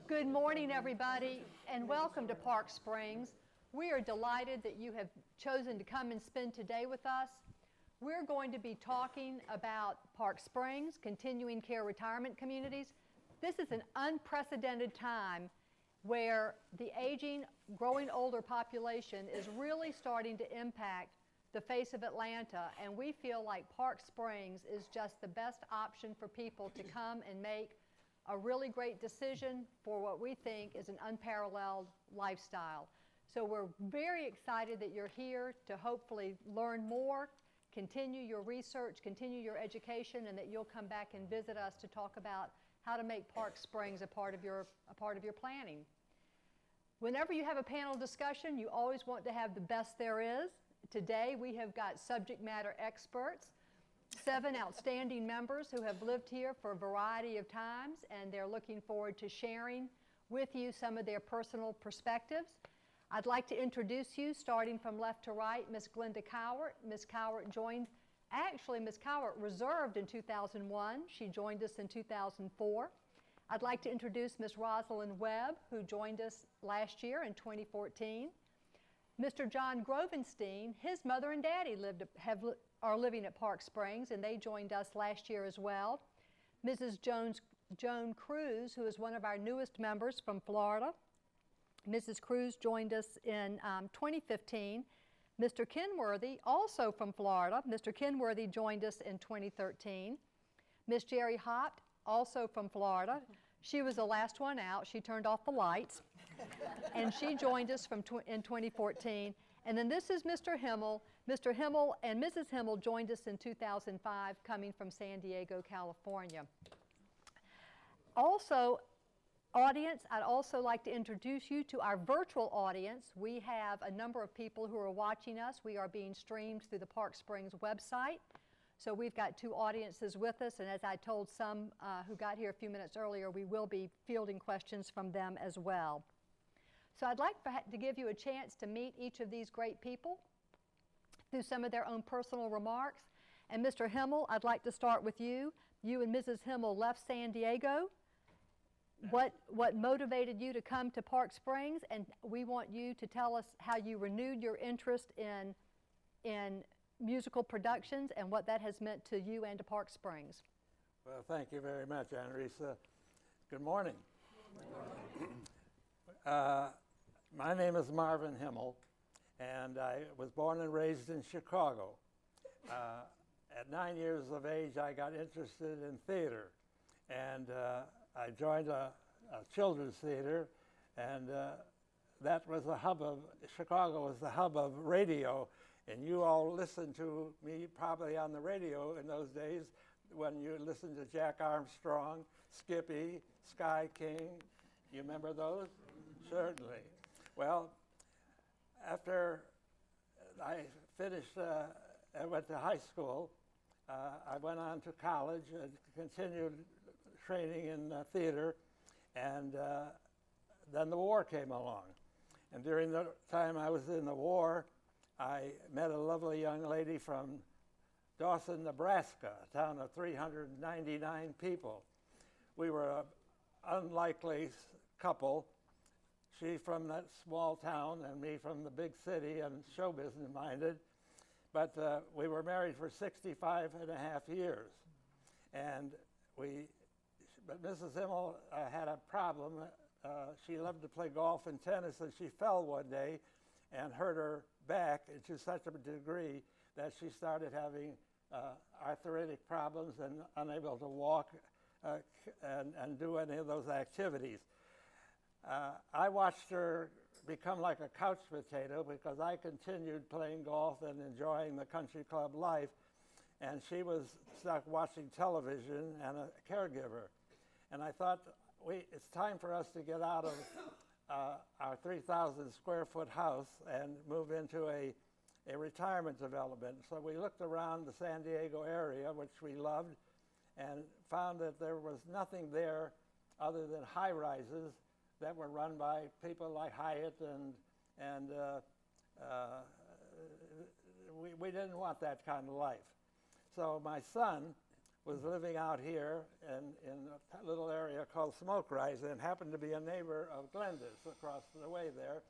Good morning, everybody, and welcome to Park Springs. We are delighted that you have chosen to come and spend today with us. We're going to be talking about Park Springs, continuing care retirement communities. This is an unprecedented time where the aging, growing older population is really starting to impact the face of Atlanta, and we feel like Park Springs is just the best option for people to come and make a really great decision for what we think is an unparalleled lifestyle. So we're very excited that you're here to hopefully learn more, continue your research, continue your education, and that you'll come back and visit us to talk about how to make Park Springs a part of your planning. Whenever you have a panel discussion, you always want to have the best there is. Today we have got subject matter experts, 7 outstanding members who have lived here for a variety of times, and they're looking forward to sharing with you some of their personal perspectives. I'd like to introduce you, starting from left to right, Ms. Glenda Cowart. Ms. Cowart Ms. Cowart reserved in 2001. She joined us in 2004. I'd like to introduce Ms. Rosalind Webb, who joined us last year in 2014. Mr. John Grovenstein, his mother and daddy are living at Park Springs, and they joined us last year as well. Mrs. Joan Cruz, who is one of our newest members from Florida. Mrs. Cruz joined us in 2015. Mr. Kenworthy, also from Florida. Mr. Kenworthy joined us in 2013. Miss Jerry Hopt, also from Florida. She was the last one out. She turned off the lights, and she joined us in 2014. And then this is Mr. Himmel. Mr. Himmel and Mrs. Himmel joined us in 2005, coming from San Diego, California. Also, audience, I'd also like to introduce you to our virtual audience. We have a number of people who are watching us. We are being streamed through the Park Springs website. So we've got 2 audiences with us, and as I told some who got here a few minutes earlier, we will be fielding questions from them as well. So I'd like to give you a chance to meet each of these great people through some of their own personal remarks. And Mr. Himmel, I'd like to start with you. You and Mrs. Himmel left San Diego. What motivated you to come to Park Springs? And we want you to tell us how you renewed your interest in musical productions and what that has meant to you and to Park Springs. Well, thank you very much, Annalisa. Good morning. Good morning. My name is Marvin Himmel, and I was born and raised in Chicago. At 9 years of age, I got interested in theater, and I joined a children's theater, and that was the hub of, Chicago was the hub of radio. And you all listened to me probably on the radio in those days when you listened to Jack Armstrong, Skippy, Sky King. You remember those? Certainly. Well, after I finished, I went to high school, I went on to college and continued training in theater, and then the war came along. And during the time I was in the war, I met a lovely young lady from Dawson, Nebraska, a town of 399 people. We were an unlikely couple. She from that small town and me from the big city and show business minded. But we were married for 65 and a half years. And but Mrs. Himmel had a problem. She loved to play golf and tennis, and she fell one day and hurt her back to such a degree that she started having arthritic problems and unable to walk and do any of those activities. I watched her become like a couch potato because I continued playing golf and enjoying the country club life, and she was stuck watching television and a caregiver. And I thought, it's time for us to get out of our 3,000 square foot house and move into a retirement development. So we looked around the San Diego area, which we loved, and found that there was nothing there other than high rises that were run by people like Hyatt, and we didn't want that kind of life. So my son was living out here in a little area called Smoke Rise and happened to be a neighbor of Glenda's across the way there.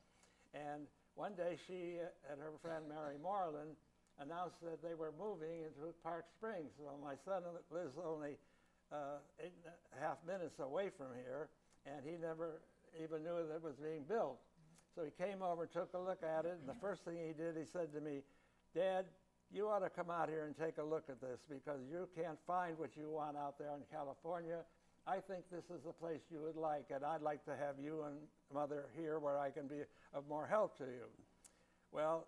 And one day she and her friend Mary Moreland announced that they were moving into Park Springs. Well, my son lives only 8.5 minutes away from here, and he never even knew that it was being built. So he came over, took a look at it, and the first thing he did, he said to me, "Dad, you ought to come out here and take a look at this because you can't find what you want out there in California. I think this is a place you would like, and I'd like to have you and Mother here where I can be of more help to you." Well,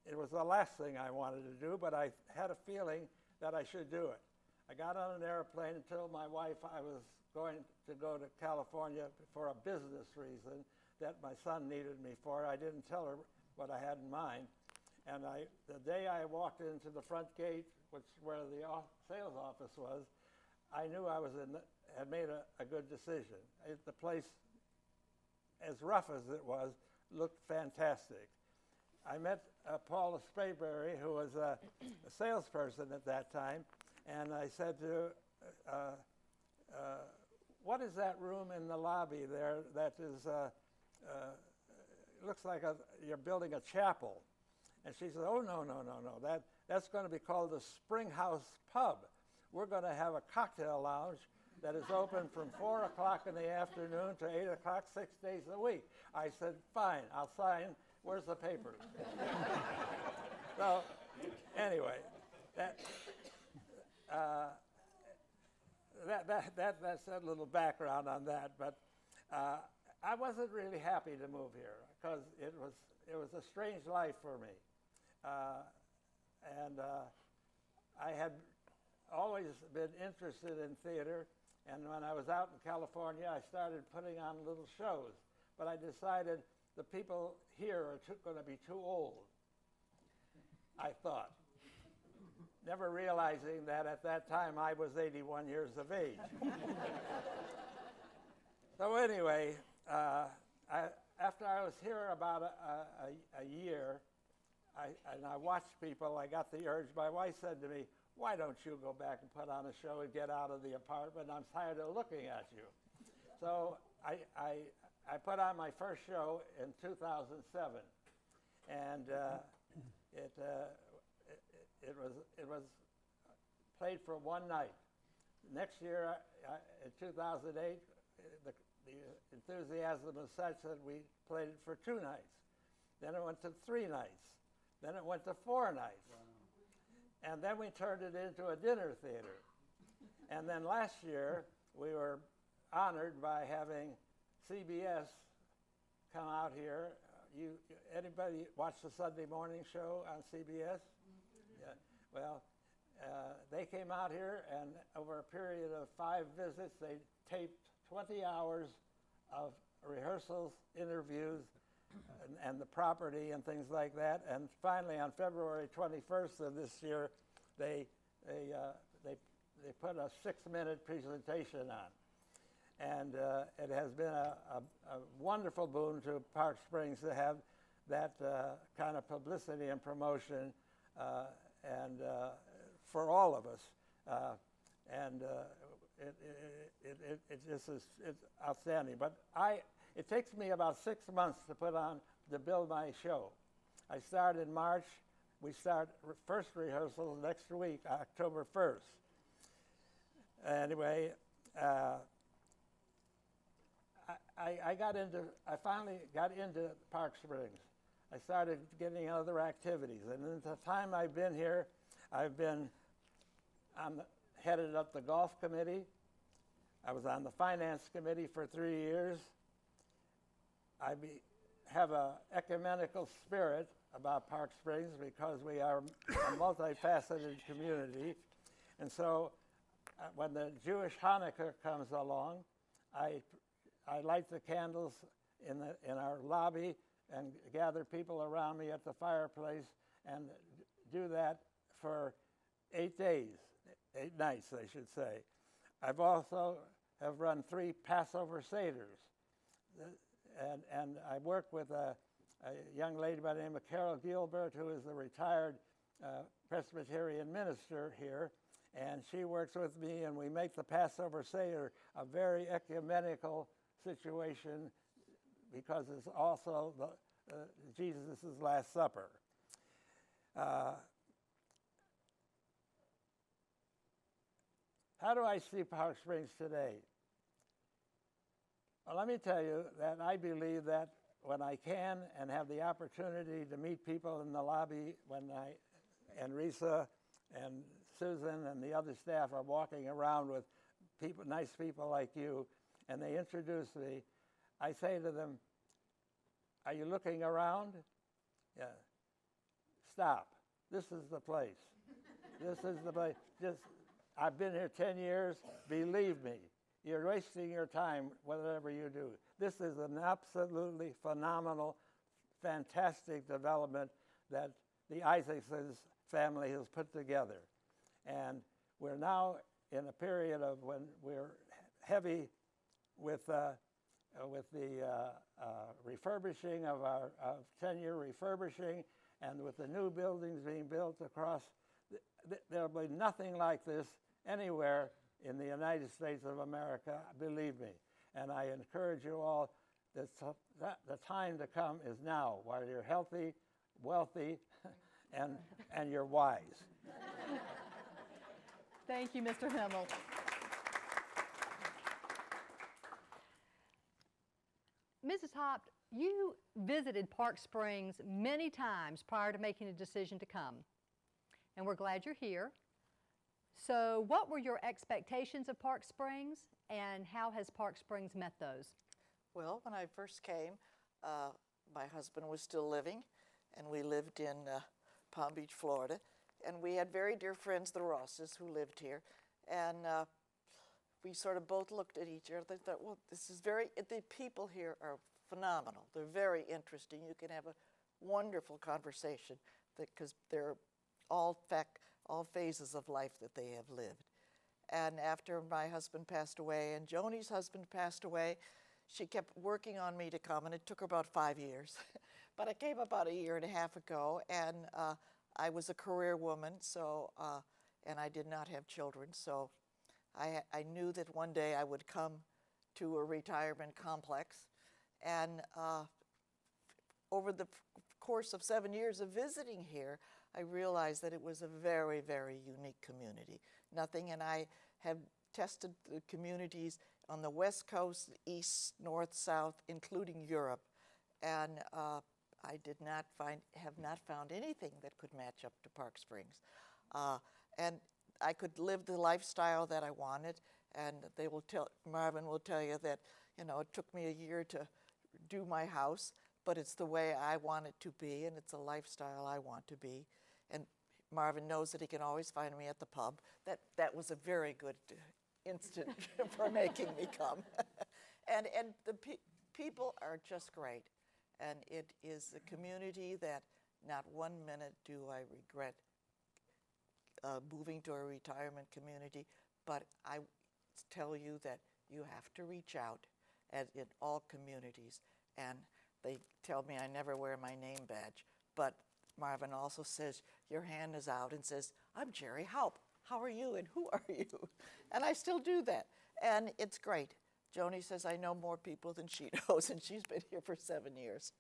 it was the last thing I wanted to do, but I had a feeling that I should do it. I got on an airplane and told my wife I was going to go to California for a business reason that my son needed me for. I didn't tell her what I had in mind. And the day I walked into the front gate, which where the sales office was, I knew I had made a good decision. The place, as rough as it was, looked fantastic. I met Paula Sprayberry, who was a salesperson at that time, and I said to her, "What is that room in the lobby there that is, looks like you're building a chapel?" And she said, "Oh, no. That's going to be called the Spring House Pub. We're going to have a cocktail lounge that is open from 4 o'clock in the afternoon to 8 o'clock, 6 days a week." I said, "Fine, I'll sign. Where's the papers?" So, anyway, that's a little background on that. But I wasn't really happy to move here because it was a strange life for me. I had always been interested in theater, and when I was out in California, I started putting on little shows. But I decided the people here are going to be too old, I thought, never realizing that at that time I was 81 years of age. So anyway, after I was here about a year, and I watched people, I got the urge. My wife said to me, "Why don't you go back and put on a show and get out of the apartment? I'm tired of looking at you." So I put on my first show in 2007, and it was played for one night. Next year, in 2008, the enthusiasm was such that we played it for 2 nights. Then it went to 3 nights. Then it went to 4 nights. Wow. And then we turned it into a dinner theater. And then last year, we were honored by having CBS come out here. Anybody watch the Sunday morning show on CBS? Mm-hmm. Yeah. Well, they came out here, and over a period of 5 visits, they taped 20 hours of rehearsals, interviews, and the property and things like that. And finally, on February 21st of this year, they put a 6-minute presentation on. And it has been a wonderful boon to Park Springs to have that kind of publicity and promotion, and for all of us. It's outstanding. But it takes me about 6 months to build my show. I start in March. We start first rehearsal next week, October 1st. Anyway, I finally got into Park Springs. I started getting other activities, and in the time I've been here, headed up the golf committee. I was on the finance committee for 3 years. I have an ecumenical spirit about Park Springs because we are a multifaceted community. And so when the Jewish Hanukkah comes along, I light the candles in our lobby and gather people around me at the fireplace and do that for 8 days, 8 nights, I should say. I've also have run 3 Passover Seders. And I work with a young lady by the name of Carol Gilbert, who is a retired Presbyterian minister here. and she works with me, and we make the Passover Seder a very ecumenical situation because it's also Jesus' Last Supper. How do I see Park Springs today? Well, let me tell you that I believe that when I can and have the opportunity to meet people in the lobby and Risa and Susan and the other staff are walking around with people, nice people like you, and they introduce me, I say to them, "Are you looking around?" "Yeah." "Stop. This is the place. This is the place. I've been here 10 years. Believe me, you're wasting your time, whatever you do. This is an absolutely phenomenal, fantastic development that the Isaacson family has put together. And we're now in a period of when we're heavy with the refurbishing of our 10-year refurbishing, and with the new buildings being built across, there'll be nothing like this anywhere in the United States of America, believe me. And I encourage you all that the time to come is now, while you're healthy, wealthy, and you're wise. Thank you, Mr. Himmel. Mrs. Hopt, you visited Park Springs many times prior to making a decision to come, and we're glad you're here. So what were your expectations of Park Springs, and how has Park Springs met those? Well, when I first came, my husband was still living, and we lived in Palm Beach, Florida, and we had very dear friends, the Rosses, who lived here, and we sort of both looked at each other and thought, well, the people here are phenomenal. They're very interesting. You can have a wonderful conversation because they're all phases of life that they have lived. And after my husband passed away and Joni's husband passed away, she kept working on me to come, and it took her about 5 years. But I came about a year and a half ago, and I was a career woman, so and I did not have children, so I knew that one day I would come to a retirement complex. And over the course of 7 years of visiting here, I realized that it was a very, very unique community. Nothing, and I have tested the communities on the West Coast, East, North, South, including Europe, and I have not found anything that could match up to Park Springs. And I could live the lifestyle that I wanted, and Marvin will tell you that, it took me a year to do my house, but it's the way I want it to be, and it's a lifestyle I want to be. And Marvin knows that he can always find me at the pub. That was a very good instant for making me come. And the people are just great. And it is a community that not 1 minute do I regret moving to a retirement community, but I tell you that you have to reach out in all communities. And they tell me I never wear my name badge, but Marvin also says, your hand is out and says, "I'm Jerry Haupt. How are you and who are you?" And I still do that, and it's great. Joni says I know more people than she knows, and she's been here for 7 years.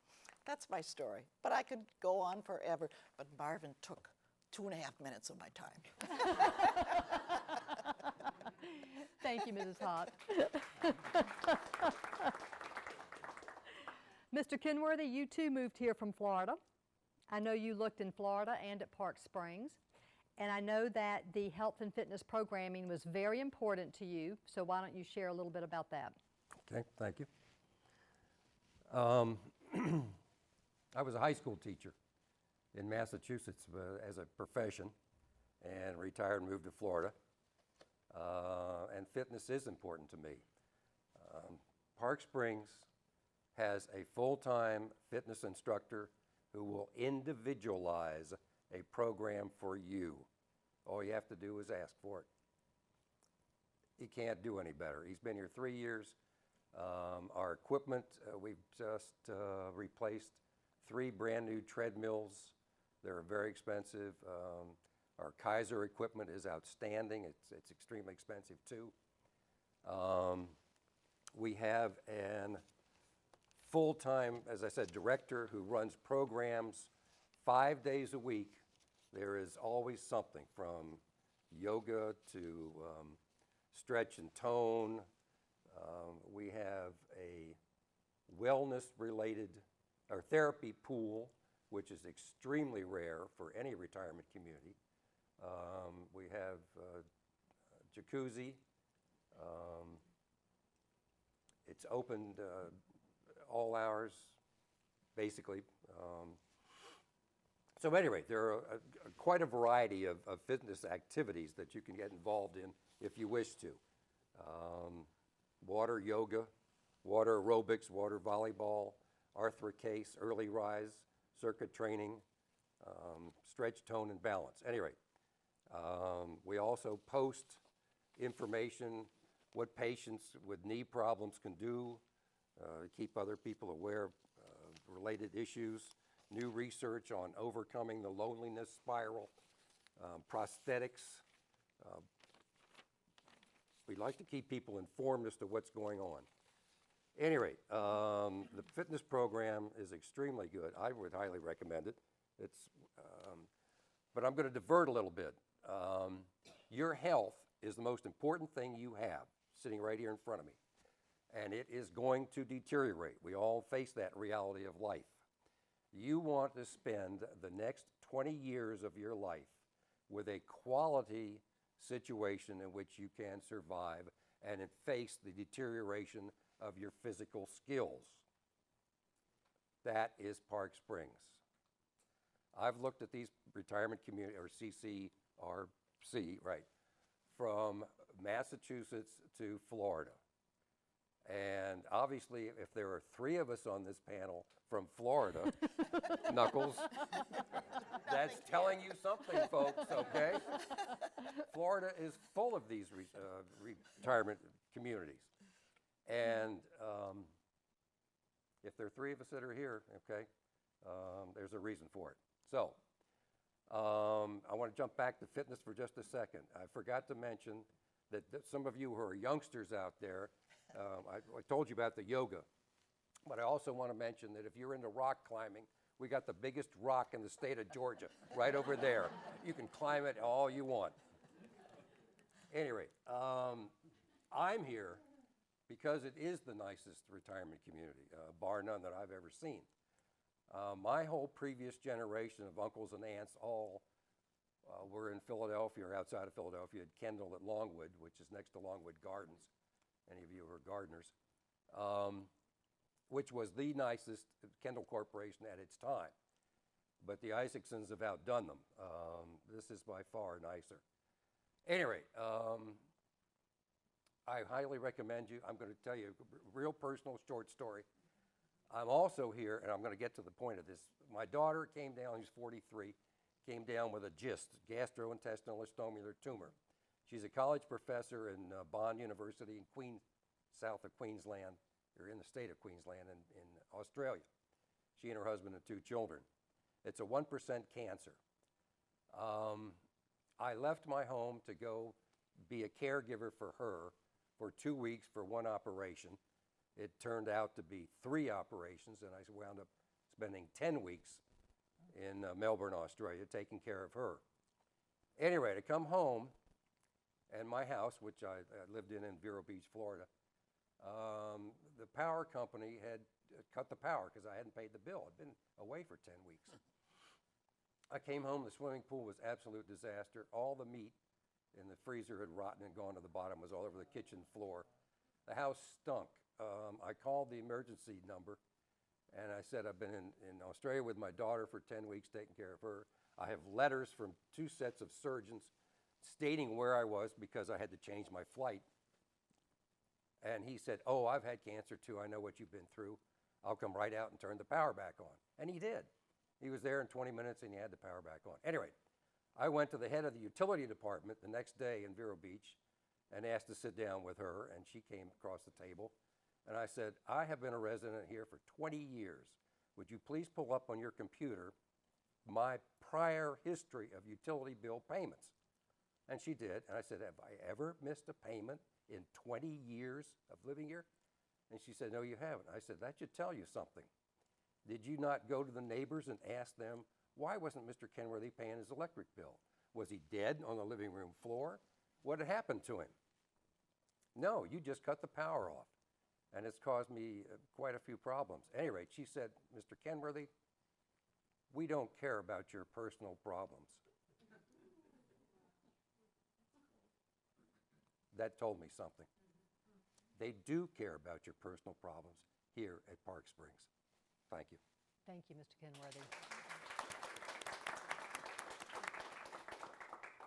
That's my story, but I could go on forever, but Marvin took 2.5 minutes of my time. Thank you, Mrs. Hott. Mr. Kenworthy, you too moved here from Florida. I know you looked in Florida and at Park Springs, and I know that the health and fitness programming was very important to you, so why don't you share a little bit about that? Okay, thank you. I was a high school teacher in Massachusetts as a profession, and retired and moved to Florida. And fitness is important to me. Park Springs has a full-time fitness instructor who will individualize a program for you. All you have to do is ask for it. He can't do any better. He's been here 3 years. Our equipment, we've just replaced 3 brand new treadmills. They're very expensive. Our Kaiser equipment is outstanding. It's extremely expensive too. We have an full-time, as I said, director who runs programs 5 days a week. There is always something from yoga to stretch and tone. We have a wellness-related or therapy pool, which is extremely rare for any retirement community. We have jacuzzi. It's open all hours, basically. So anyway, there are quite a variety of fitness activities that you can get involved in if you wish to. Water yoga, water aerobics, water volleyball, arthro-case, early rise, circuit training, stretch, tone, and balance. Anyway, we also post information, what patients with knee problems can do, keep other people aware of related issues, new research on overcoming the loneliness spiral, prosthetics. We like to keep people informed as to what's going on. Any rate, the fitness program is extremely good. I would highly recommend it. But I'm going to divert a little bit. Your health is the most important thing you have, sitting right here in front of me. And it is going to deteriorate. We all face that reality of life. You want to spend the next 20 years of your life with a quality situation in which you can survive and face the deterioration of your physical skills. That is Park Springs. I've looked at these retirement community, or CCRC, right, from Massachusetts to Florida. And obviously, if there are 3 of us on this panel from Florida, Knuckles, that's telling you something, folks, okay? Florida is full of these retirement communities. And if there are 3 of us that are here, okay, there's a reason for it. So, I want to jump back to fitness for just a second. I forgot to mention that some of you who are youngsters out there, I told you about the yoga, but I also want to mention that if you're into rock climbing, we got the biggest rock in the state of Georgia right over there. You can climb it all you want. Anyway, I'm here because it is the nicest retirement community, bar none, that I've ever seen. My whole previous generation of uncles and aunts all were in Philadelphia or outside of Philadelphia at Kendall at Longwood, which is next to Longwood Gardens. Any of you who are gardeners, which was the nicest Kendall Corporation at its time. But the Isaacsons have outdone them. This is by far nicer. Anyway, I highly recommend you. I'm going to tell you a real personal short story. I'm also here, and I'm going to get to the point of this. My daughter came down, she's 43, came down with a GIST, gastrointestinal stomular tumor. She's a college professor in Bond University in south of Queensland, or in the state of Queensland in Australia. She and her husband and 2 children. It's a 1% cancer. I left my home to go be a caregiver for her for 2 weeks for 1 operation. It turned out to be 3 operations, and I wound up spending 10 weeks in Melbourne, Australia, taking care of her. Anyway, to come home, and my house, which I lived in Vero Beach, Florida, the power company had cut the power because I hadn't paid the bill. I'd been away for 10 weeks. I came home, the swimming pool was absolute disaster. All the meat in the freezer had rotten and gone to the bottom, was all over the kitchen floor. The house stunk. I called the emergency number, and I said, I've been in Australia with my daughter for 10 weeks taking care of her. I have letters from 2 sets of surgeons stating where I was because I had to change my flight. And he said, oh, I've had cancer too. I know what you've been through. I'll come right out and turn the power back on. And he did. He was there in 20 minutes and he had the power back on. Anyway, I went to the head of the utility department the next day in Vero Beach and asked to sit down with her, and she came across the table. And I said, I have been a resident here for 20 years. Would you please pull up on your computer my prior history of utility bill payments. And she did. And I said, have I ever missed a payment in 20 years of living here? And she said, no, you haven't. I said, that should tell you something. Did you not go to the neighbors and ask them, why wasn't Mr. Kenworthy paying his electric bill? Was he dead on the living room floor? What had happened to him? No, you just cut the power off. And it's caused me quite a few problems. At any rate, she said, Mr. Kenworthy, we don't care about your personal problems. That told me something. They do care about your personal problems here at Park Springs. Thank you. Thank you, Mr. Kenworthy.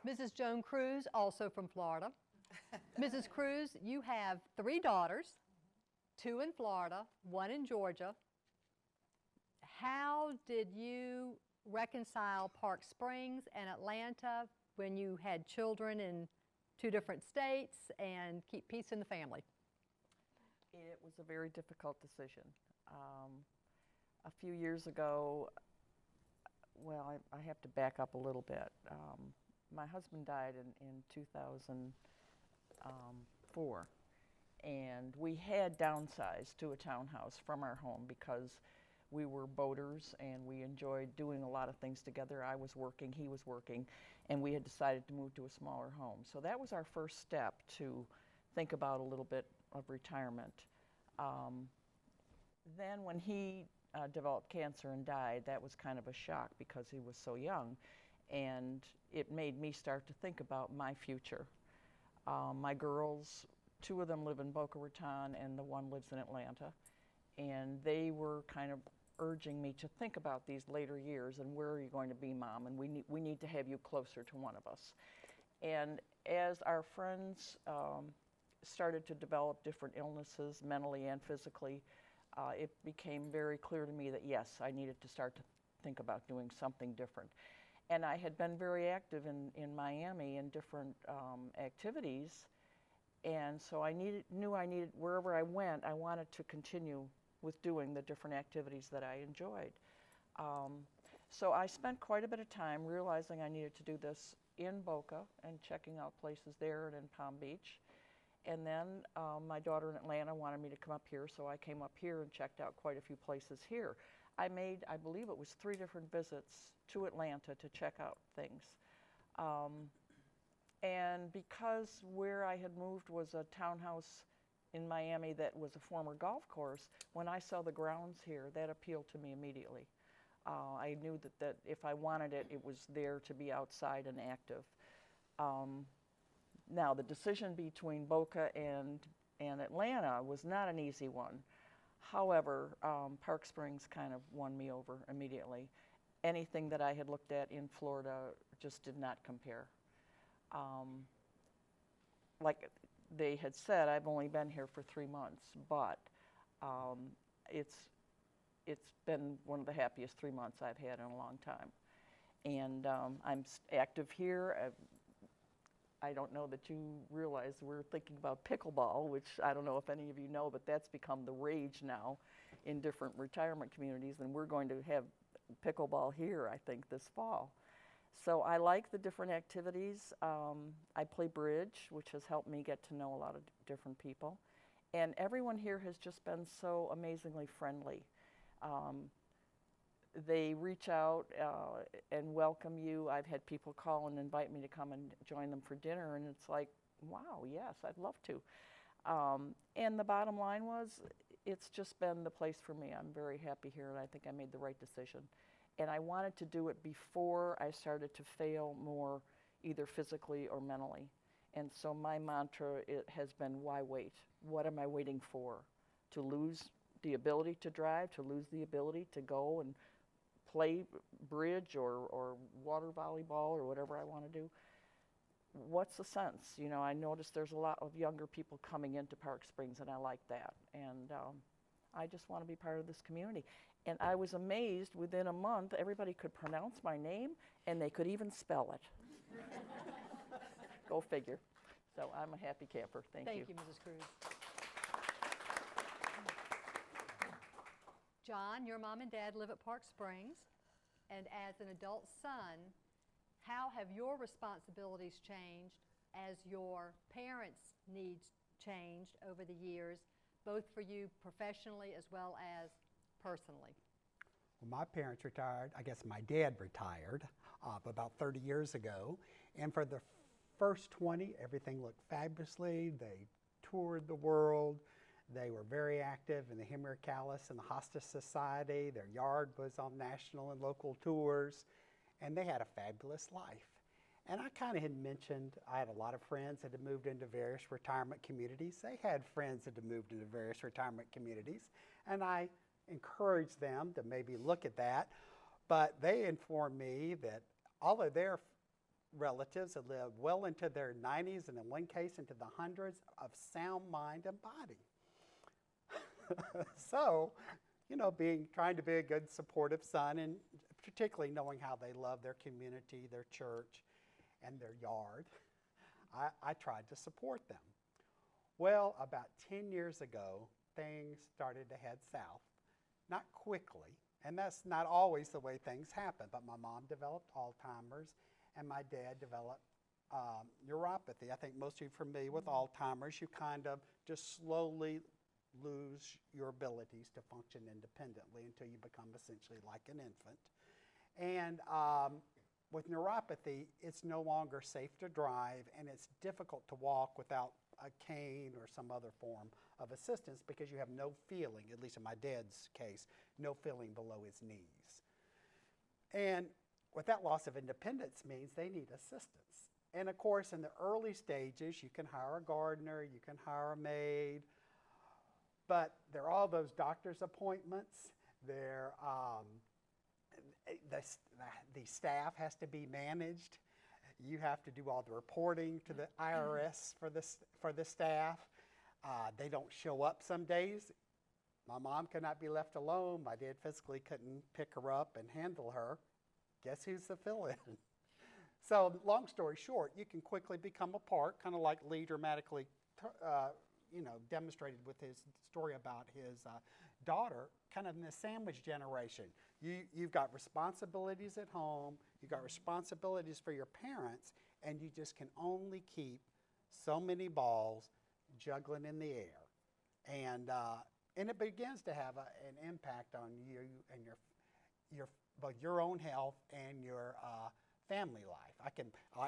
Mrs. Joan Cruz, also from Florida. Mrs. Cruz, you have 3 daughters, 2 in Florida, 1 in Georgia. How did you reconcile Park Springs and Atlanta when you had children in 2 different states and keep peace in the family? It was a very difficult decision. A few years ago, well, I have to back up a little bit. My husband died in 2004, and we had downsized to a townhouse from our home because we were boaters and we enjoyed doing a lot of things together. I was working, he was working, and we had decided to move to a smaller home. So that was our first step to think about a little bit of retirement. Then when he developed cancer and died, that was kind of a shock because he was so young, and it made me start to think about my future. My girls, 2 of them live in Boca Raton and the one lives in Atlanta, and they were kind of urging me to think about these later years and where are you going to be, Mom, and we need to have you closer to one of us. And as our friends started to develop different illnesses, mentally and physically, it became very clear to me that yes, I needed to start to think about doing something different. And I had been very active in Miami in different activities, and so I knew I needed, wherever I went, I wanted to continue with doing the different activities that I enjoyed. So I spent quite a bit of time realizing I needed to do this in Boca and checking out places there and in Palm Beach. And then my daughter in Atlanta wanted me to come up here, so I came up here and checked out quite a few places here. I made, I believe it was 3 different visits to Atlanta to check out things. And because where I had moved was a townhouse in Miami that was a former golf course, when I saw the grounds here, that appealed to me immediately. I knew that if I wanted it, it was there to be outside and active. Now, the decision between Boca and Atlanta was not an easy one. However, Park Springs kind of won me over immediately. Anything that I had looked at in Florida just did not compare. Like they had said, I've only been here for 3 months, but it's been one of the happiest 3 months I've had in a long time. And I'm active here. I don't know that you realize we're thinking about pickleball, which I don't know if any of you know, but that's become the rage now in different retirement communities, and we're going to have pickleball here, I think, this fall. So I like the different activities. I play bridge, which has helped me get to know a lot of different people. And everyone here has just been so amazingly friendly. They reach out and welcome you. I've had people call and invite me to come and join them for dinner, and it's like, wow, yes, I'd love to. And the bottom line was, it's just been the place for me. I'm very happy here, and I think I made the right decision. And I wanted to do it before I started to fail more, either physically or mentally. And so my mantra has been, why wait? What am I waiting for? To lose the ability to drive, to lose the ability to go and play bridge or water volleyball or whatever I want to do? What's the sense? You know, I noticed there's a lot of younger people coming into Park Springs, and I like that. And I just want to be part of this community. And I was amazed, within a month, everybody could pronounce my name, and they could even spell it. Go figure. So I'm a happy camper. Thank you. Thank you, Mrs. Cruz. John, your mom and dad live at Park Springs, and as an adult son, how have your responsibilities changed as your parents' needs changed over the years, both for you professionally as well as personally? Well, my parents retired, I guess my dad retired about 30 years ago, and for the first 20, everything looked fabulously. They toured the world. They were very active in the Hemericalis and the Hospice Society. Their yard was on national and local tours, and they had a fabulous life. And I kind of had mentioned I had a lot of friends that had moved into various retirement communities. They had friends that had moved into various retirement communities, and I encouraged them to maybe look at that. But they informed me that all of their relatives had lived well into their 90s, and in one case into the hundreds, of sound mind and body. So, you know, trying to be a good supportive son, and particularly knowing how they love their community, their church, and their yard, I tried to support them. Well, about 10 years ago, things started to head south. Not quickly, and that's not always the way things happen, but my mom developed Alzheimer's, and my dad developed neuropathy. I think most of you are familiar with Alzheimer's. You kind of just slowly lose your abilities to function independently until you become essentially like an infant. And with neuropathy, it's no longer safe to drive, and it's difficult to walk without a cane or some other form of assistance because you have no feeling, at least in my dad's case, no feeling below his knees. And what that loss of independence means, they need assistance. And of course, in the early stages, you can hire a gardener, you can hire a maid, but there are all those doctor's appointments. The staff has to be managed. You have to do all the reporting to the IRS for the staff. They don't show up some days. My mom could not be left alone. My dad physically couldn't pick her up and handle her. Guess who's the fill-in? So long story short, you can quickly become a part, kind of like Lee dramatically demonstrated with his story about his daughter, kind of in the sandwich generation. You've got responsibilities at home, you've got responsibilities for your parents, and you just can only keep so many balls juggling in the air. And it begins to have an impact on you and both your own health and your family life.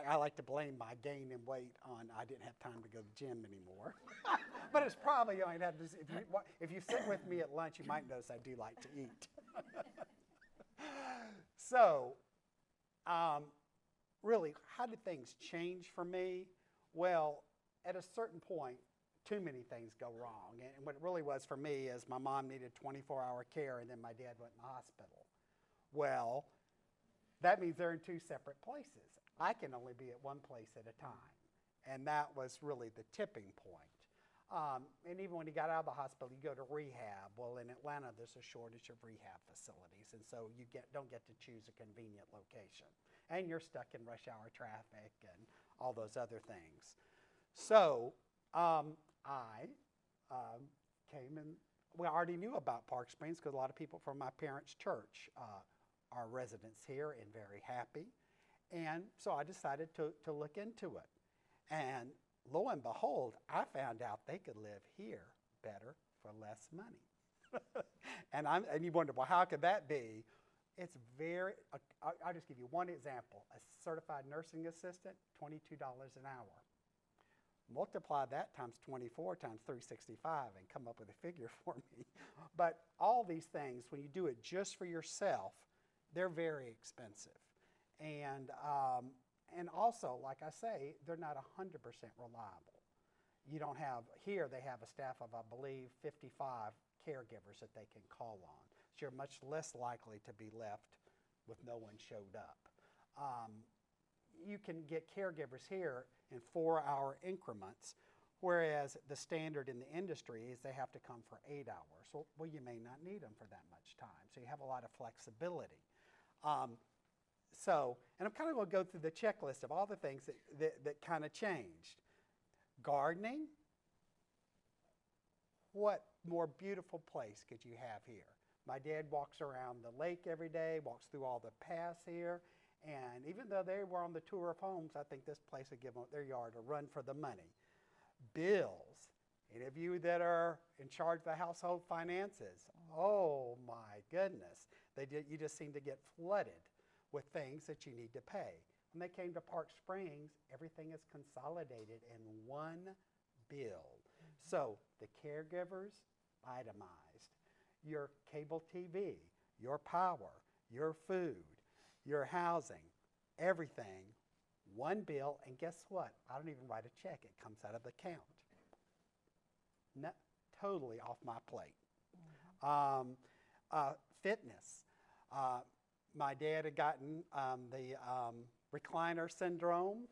I like to blame my gain in weight on I didn't have time to go to the gym anymore. But it's probably, if you sit with me at lunch, you might notice I do like to eat. So, really, how did things change for me? Well, at a certain point, too many things go wrong. And what it really was for me is my mom needed 24-hour care, and then my dad went in the hospital. Well, that means they're in two separate places. I can only be at one place at a time. And that was really the tipping point. And even when he got out of the hospital, you go to rehab. Well, in Atlanta, there's a shortage of rehab facilities, and so you don't get to choose a convenient location. And you're stuck in rush hour traffic and all those other things. So I came and I already knew about Park Springs because a lot of people from my parents' church are residents here and very happy. And so I decided to look into it. And lo and behold, I found out they could live here better for less money. and you wonder, well, how could that be? It's I'll just give you one example. A certified nursing assistant, $22 an hour. Multiply that times 24 times 365 and come up with a figure for me. But all these things, when you do it just for yourself, they're very expensive. And also, like I say, they're not 100% reliable. You don't have, here they have a staff of, I believe, 55 caregivers that they can call on. So you're much less likely to be left with no one showed up. You can get caregivers here in 4-hour increments, whereas the standard in the industry is they have to come for 8 hours. Well, you may not need them for that much time. So you have a lot of flexibility. And I'm kind of going to go through the checklist of all the things that kind of changed. Gardening, what more beautiful place could you have here? My dad walks around the lake every day, walks through all the paths here, and even though they were on the tour of homes, I think this place would give them their yard a run for the money. Bills. Any of you that are in charge of the household finances, oh my goodness. You just seem to get flooded with things that you need to pay. When they came to Park Springs, everything is consolidated in one bill. So the caregivers, itemized. Your cable TV, your power, your food, your housing, everything, one bill, and guess what? I don't even write a check. It comes out of the account. No, totally off my plate. Fitness. My dad had gotten the recliner syndrome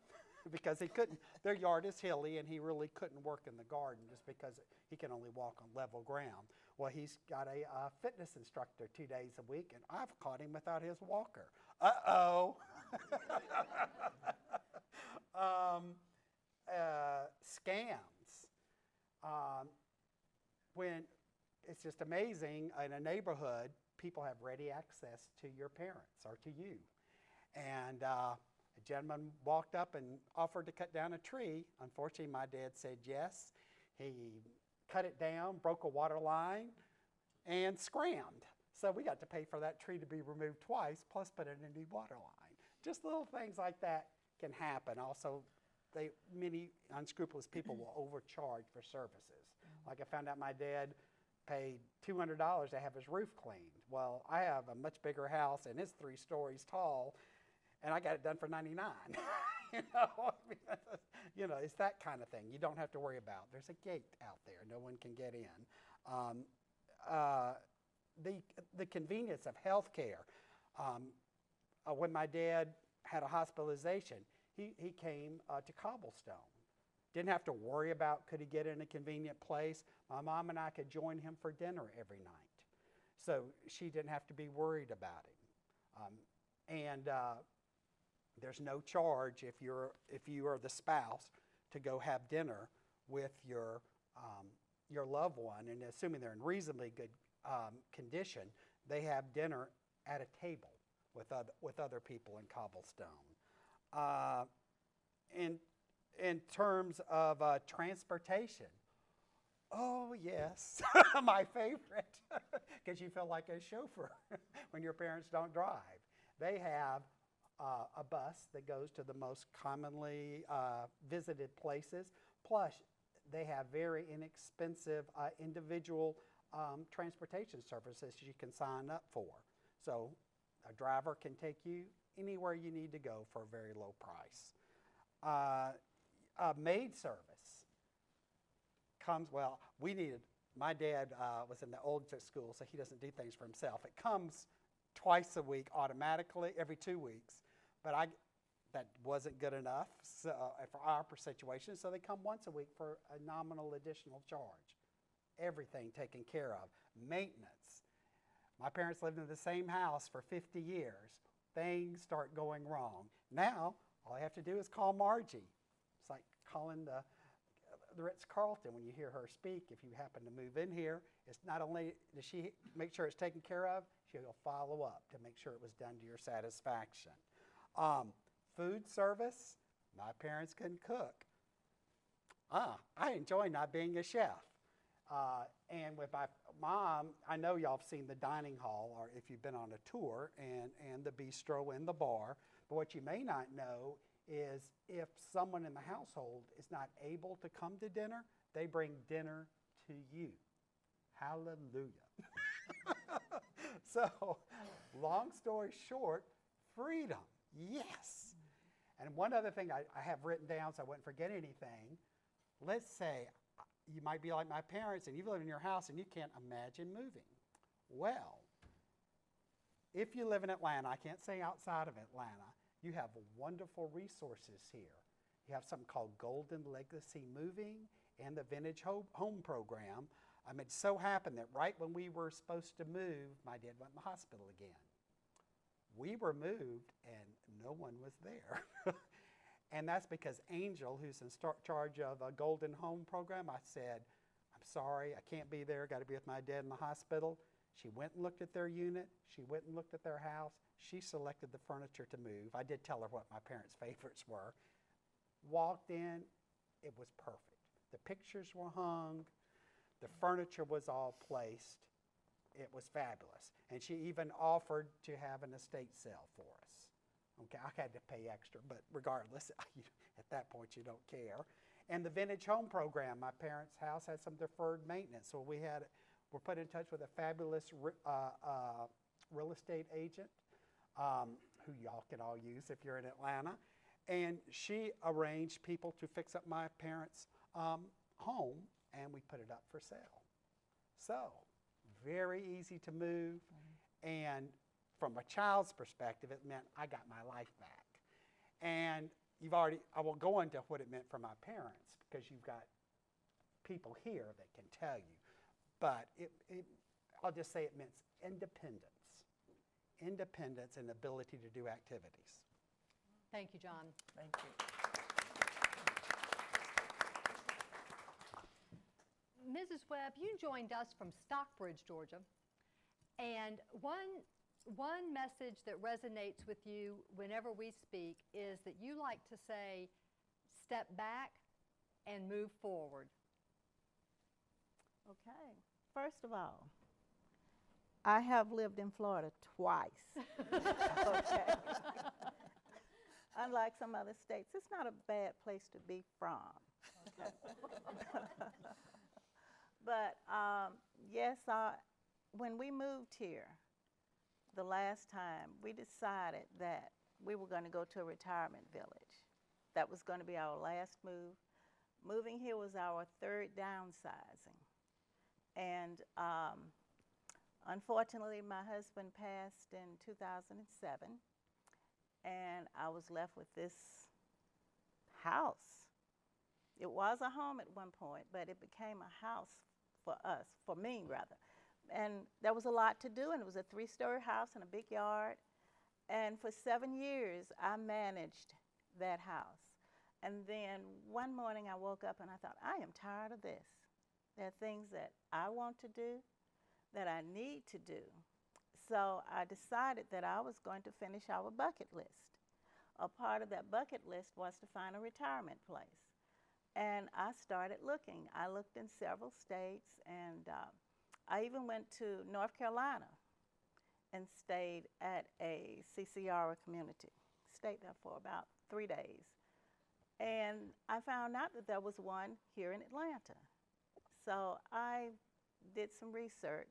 because he couldn't, their yard is hilly and he really couldn't work in the garden just because he can only walk on level ground. Well, he's got a fitness instructor 2 days a week, and I've caught him without his walker. Uh-oh. Scams. When it's just amazing, in a neighborhood, people have ready access to your parents or to you. And a gentleman walked up and offered to cut down a tree. Unfortunately, my dad said yes. He cut it down, broke a water line, and scrammed. So we got to pay for that tree to be removed twice, plus put in a new water line. Just little things like that can happen. Also, many unscrupulous people will overcharge for services. Like I found out my dad paid $200 to have his roof cleaned. Well, I have a much bigger house and it's 3 stories tall, and I got it done for $99. You know, it's that kind of thing. You don't have to worry about. There's a gate out there. No one can get in. The convenience of health care. When my dad had a hospitalization, he came to Cobblestone. Didn't have to worry about could he get in a convenient place. My mom and I could join him for dinner every night. So she didn't have to be worried about him. There's no charge if you are the spouse to go have dinner with your loved one, and assuming they're in reasonably good condition, they have dinner at a table with other people in Cobblestone. In terms of transportation, oh yes, my favorite, because you feel like a chauffeur when your parents don't drive. They have a bus that goes to the most commonly visited places, plus they have very inexpensive individual transportation services you can sign up for. So a driver can take you anywhere you need to go for a very low price. Maid service comes, well, my dad was in the old school, so he doesn't do things for himself. It comes twice a week automatically, every 2 weeks, but that wasn't good enough for our situation, so they come once a week for a nominal additional charge. Everything taken care of. Maintenance. My parents lived in the same house for 50 years. Things start going wrong. Now, all I have to do is call Margie. It's like calling the Ritz-Carlton when you hear her speak. If you happen to move in here, it's not only does she make sure it's taken care of, she'll follow up to make sure it was done to your satisfaction. Food service, my parents couldn't cook. I enjoy not being a chef. And with my mom, I know y'all have seen the dining hall, or if you've been on a tour, and the bistro and the bar. But what you may not know is if someone in the household is not able to come to dinner, they bring dinner to you. Hallelujah. So, long story short, freedom, yes. And one other thing I have written down so I wouldn't forget anything. Let's say you might be like my parents and you live in your house and you can't imagine moving. Well, if you live in Atlanta, I can't say outside of Atlanta, you have wonderful resources here. You have something called Golden Legacy Moving and the Vintage Home Program. It so happened that right when we were supposed to move, my dad went in the hospital again. We were moved and no one was there. And that's because Angel, who's in charge of a Golden Home Program, I said, I'm sorry, I can't be there, got to be with my dad in the hospital. She went and looked at their unit. She went and looked at their house. She selected the furniture to move. I did tell her what my parents' favorites were. Walked in, it was perfect. The pictures were hung. The furniture was all placed. It was fabulous. And she even offered to have an estate sale for us. Okay, I had to pay extra, but regardless, at that point you don't care. And the vintage home program, my parents' house had some deferred maintenance, so we're put in touch with a fabulous real estate agent who y'all can all use if you're in Atlanta. And she arranged people to fix up my parents' home, and we put it up for sale. So, very easy to move, and from a child's perspective, it meant I got my life back. And I won't go into what it meant for my parents, because you've got people here that can tell you. But I'll just say it meant independence. Independence and ability to do activities. Thank you, John. Thank you. Mrs. Webb, you joined us from Stockbridge, Georgia, and one message that resonates with you whenever we speak is that you like to say, step back and move forward. Okay. First of all, I have lived in Florida twice. Okay. Unlike some other states, it's not a bad place to be from. Okay. But yes, when we moved here the last time, we decided that we were going to go to a retirement village. That was going to be our last move. Moving here was our third downsizing. And unfortunately, my husband passed in 2007, and I was left with this house. It was a home at one point, but it became a house for us, for me rather. And there was a lot to do, and it was a 3-story house and a big yard. And for 7 years, I managed that house. And then one morning I woke up and I thought, I am tired of this. There are things that I want to do, that I need to do. So I decided that I was going to finish our bucket list. A part of that bucket list was to find a retirement place. And I started looking. I looked in several states, and I even went to North Carolina and stayed at a CCRA community. Stayed there for about 3 days. And I found out that there was one here in Atlanta. So I did some research,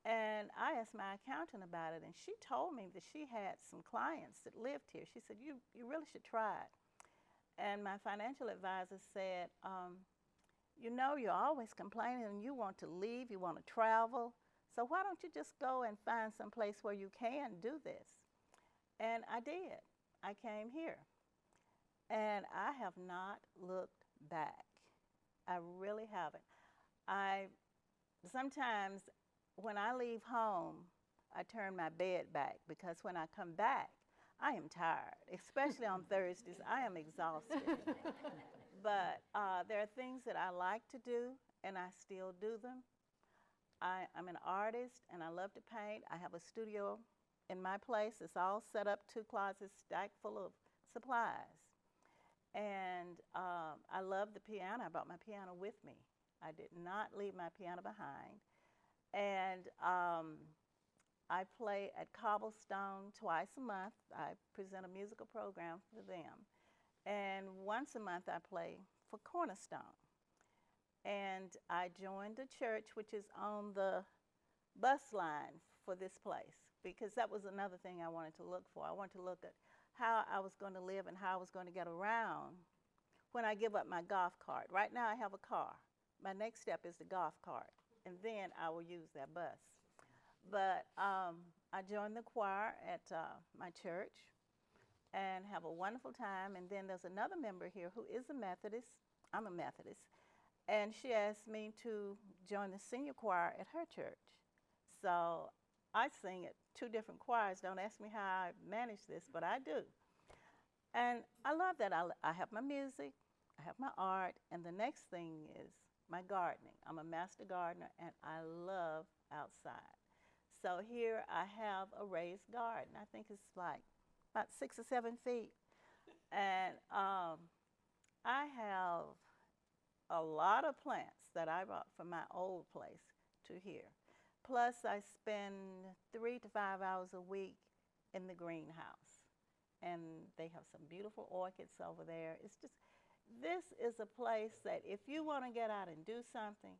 and I asked my accountant about it, and she told me that she had some clients that lived here. She said, you really should try it. And my financial advisor said, you know, you're always complaining and you want to leave, you want to travel, so why don't you just go and find some place where you can do this? And I did. I came here. And I have not looked back. I really haven't. Sometimes when I leave home, I turn my bed back, because when I come back, I am tired, especially on Thursdays. I am exhausted. But there are things that I like to do, and I still do them. I'm an artist, and I love to paint. I have a studio in my place. It's all set up, 2 closets stacked full of supplies. And I love the piano. I brought my piano with me. I did not leave my piano behind. And I play at Cobblestone twice a month. I present a musical program for them. And once a month I play for Cornerstone. And I joined a church which is on the bus line for this place, because that was another thing I wanted to look for. I wanted to look at how I was going to live and how I was going to get around when I give up my golf cart. Right now I have a car. My next step is the golf cart, and then I will use that bus. But I joined the choir at my church and have a wonderful time. And then there's another member here who is a Methodist. I'm a Methodist. And she asked me to join the senior choir at her church. So I sing at 2 different choirs. Don't ask me how I manage this, but I do. And I love that. I have my music, I have my art, and the next thing is my gardening. I'm a master gardener, and I love outside. So here I have a raised garden. I think it's like about 6 or 7 feet. And I have a lot of plants that I brought from my old place to here. Plus, I spend 3 to 5 hours a week in the greenhouse. And they have some beautiful orchids over there. It's just, this is a place that if you want to get out and do something,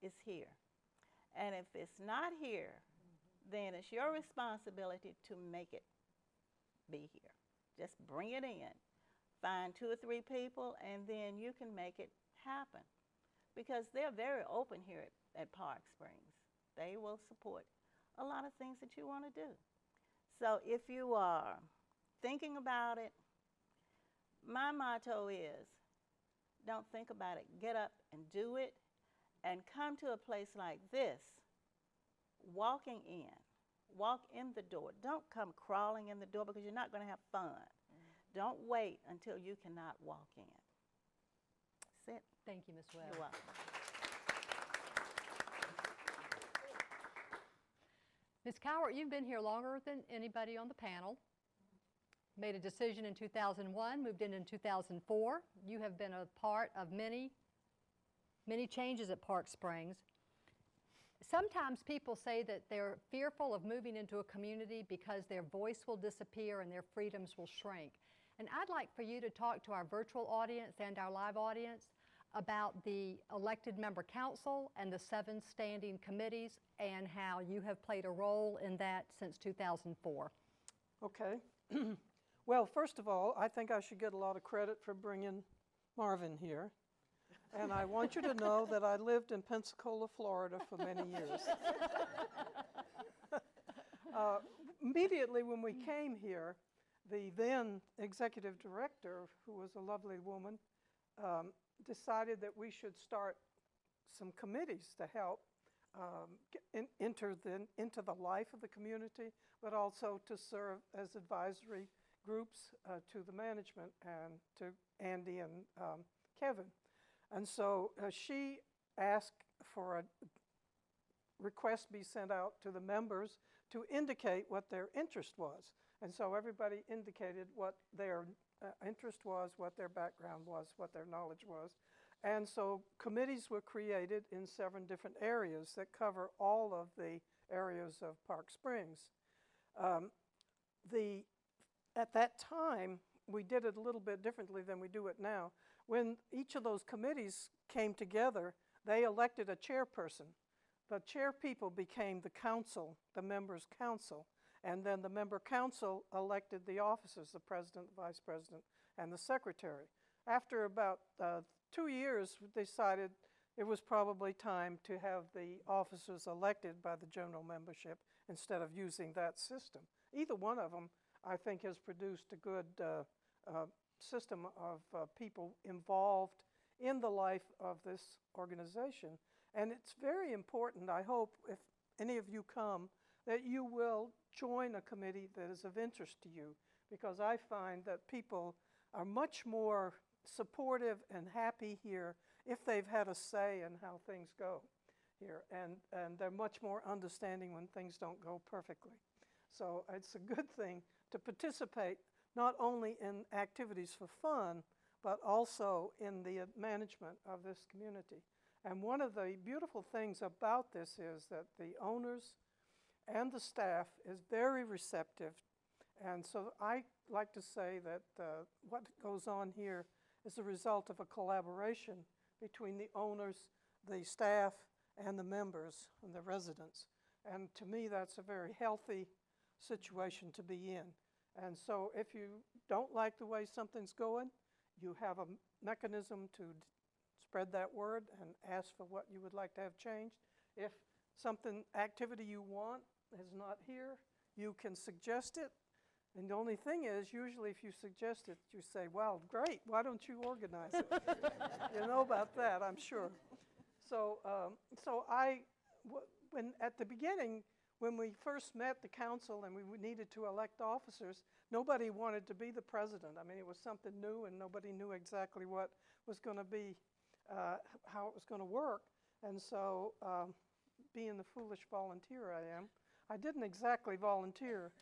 it's here. And if it's not here, then it's your responsibility to make it be here. Just bring it in. Find 2 or 3 people, and then you can make it happen. Because they're very open here at Park Springs. They will support a lot of things that you want to do. So if you are thinking about it, my motto is, don't think about it. Get up and do it. And come to a place like this, walking in. Walk in the door. Don't come crawling in the door because you're not going to have fun. Don't wait until you cannot walk in. That's it. Thank you, Ms. Webb. You're welcome. Ms. Cowart, you've been here longer than anybody on the panel. Made a decision in 2001, moved in 2004. You have been a part of many changes at Park Springs. Sometimes people say that they're fearful of moving into a community because their voice will disappear and their freedoms will shrink. And I'd like for you to talk to our virtual audience and our live audience about the elected member council and the 7 standing committees and how you have played a role in that since 2004. Okay. Well, first of all, I think I should get a lot of credit for bringing Marvin here. And I want you to know that I lived in Pensacola, Florida for many years. Immediately when we came here, the then executive director, who was a lovely woman, decided that we should start some committees to help enter into the life of the community, but also to serve as advisory groups to the management and to Andy and Kevin. And so she asked for a request be sent out to the members to indicate what their interest was. And so everybody indicated what their interest was, what their background was, what their knowledge was. And so committees were created in 7 different areas that cover all of the areas of Park Springs. At that time, we did it a little bit differently than we do it now. When each of those committees came together, they elected a chairperson. The chair people became the council, the members' council, and then the member council elected the officers, the president, the vice president, and the secretary. After about 2 years, we decided it was probably time to have the officers elected by the general membership instead of using that system. Either one of them, I think, has produced a good system of people involved in the life of this organization. And it's very important, I hope, if any of you come, that you will join a committee that is of interest to you, because I find that people are much more supportive and happy here if they've had a say in how things go here, and they're much more understanding when things don't go perfectly. So it's a good thing to participate not only in activities for fun, but also in the management of this community. And one of the beautiful things about this is that the owners and the staff is very receptive. And so I like to say that what goes on here is a result of a collaboration between the owners, the staff, and the members and the residents. And to me, that's a very healthy situation to be in. And so if you don't like the way something's going, you have a mechanism to spread that word and ask for what you would like to have changed. If activity you want is not here, you can suggest it. And the only thing is, usually if you suggest it, you say, well, great, why don't you organize it? You know about that, I'm sure. So, at the beginning, when we first met the council and we needed to elect officers, nobody wanted to be the president. I mean, it was something new and nobody knew exactly what was going to be how it was going to work. And so, being the foolish volunteer I am, I didn't exactly volunteer,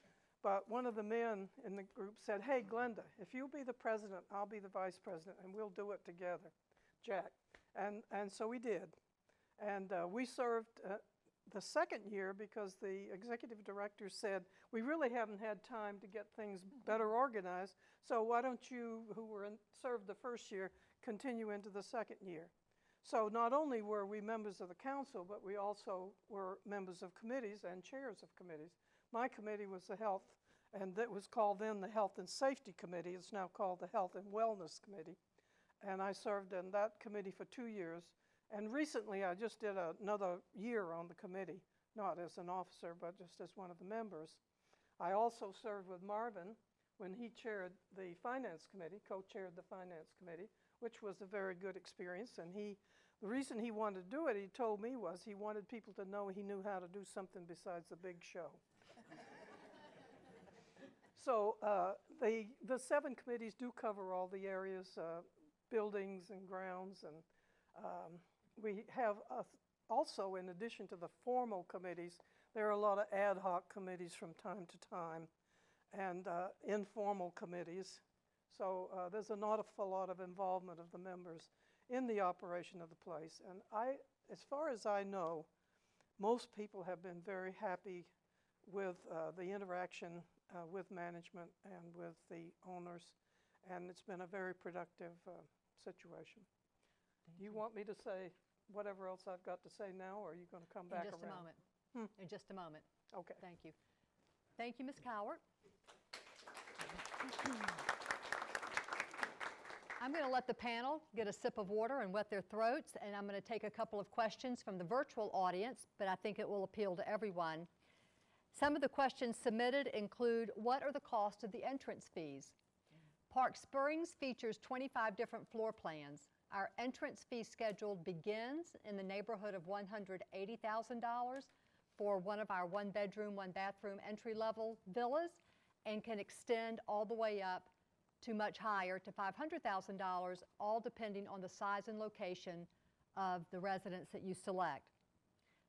but one of the men in the group said, "Hey, Glenda, if you'll be the president, I'll be the vice president, and we'll do it together, Jack." And so we did. And we served the second year because the executive director said, "We really haven't had time to get things better organized, so why don't you, who served the first year, continue into the second year?" So not only were we members of the council, but we also were members of committees and chairs of committees. My committee was the Health, and that was called then the Health and Safety Committee. It's now called the Health and Wellness Committee. And I served in that committee for 2 years. And recently I just did another year on the committee, not as an officer, but just as one of the members. I also served with Marvin when he chaired the Finance Committee, co-chaired the Finance Committee, which was a very good experience. And the reason he wanted to do it, he told me, was he wanted people to know he knew how to do something besides the big show. So the 7 committees do cover all the areas, buildings and grounds, and we have also, in addition to the formal committees, there are a lot of ad hoc committees from time to time, and informal committees. So there's an awful lot of involvement of the members in the operation of the place. And as far as I know, most people have been very happy with the interaction with management and with the owners, and it's been a very productive situation. Do you want me to say whatever else I've got to say now, or are you going to come back around? In just a moment. In just a moment. Okay. Thank you. Thank you, Ms. Cowart. I'm going to let the panel get a sip of water and wet their throats, and I'm going to take a couple of questions from the virtual audience, but I think it will appeal to everyone. Some of the questions submitted include, what are the costs of the entrance fees? Park Springs features 25 different floor plans. Our entrance fee schedule begins in the neighborhood of $180,000 for one of our 1-bedroom, 1-bathroom entry-level villas, and can extend all the way up to much higher, to $500,000, all depending on the size and location of the residence that you select.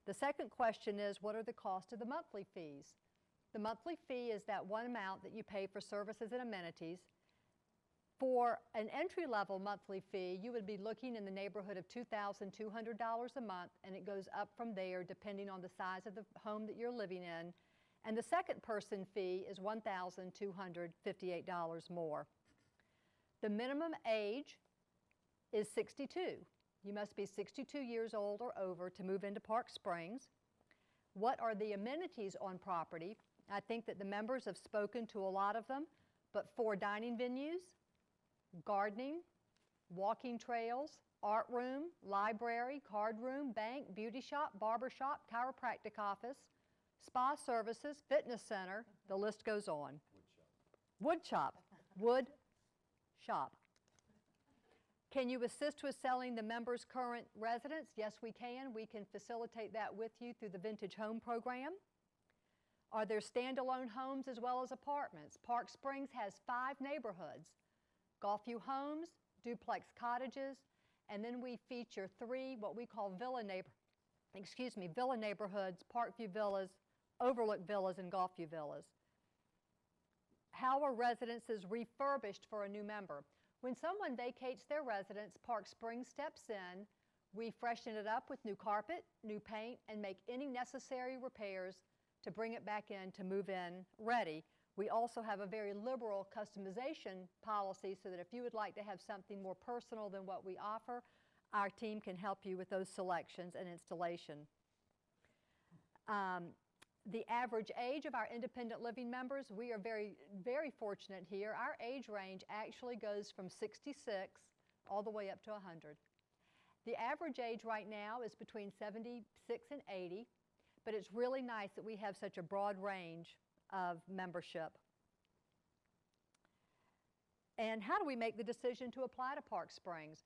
The second question is, what are the costs of the monthly fees? The monthly fee is that one amount that you pay for services and amenities. For an entry-level monthly fee, you would be looking in the neighborhood of $2,200 a month, and it goes up from there depending on the size of the home that you're living in. And the second person fee is $1,258 more. The minimum age is 62. You must be 62 years old or over to move into Park Springs. What are the amenities on property? I think that the members have spoken to a lot of them, but 4 dining venues, gardening, walking trails, art room, library, card room, bank, beauty shop, barber shop, chiropractic office, spa services, fitness center, the list goes on. Wood shop. Wood shop. Can you assist with selling the members' current residence? Yes, we can. We can facilitate that with you through the Vintage Home Program. Are there standalone homes as well as apartments? Park Springs has 5 neighborhoods: Gulfview Homes, duplex cottages, and then we feature 3 what we call villa neighborhoods: Parkview Villas, Overlook Villas, and Gulfview Villas. How are residences refurbished for a new member? When someone vacates their residence, Park Springs steps in. We freshen it up with new carpet, new paint, and make any necessary repairs to bring it back in to move in ready. We also have a very liberal customization policy so that if you would like to have something more personal than what we offer, our team can help you with those selections and installation. The average age of our independent living members, we are very, very fortunate here. Our age range actually goes from 66 all the way up to 100. The average age right now is between 76 and 80, but it's really nice that we have such a broad range of membership. And how do we make the decision to apply to Park Springs?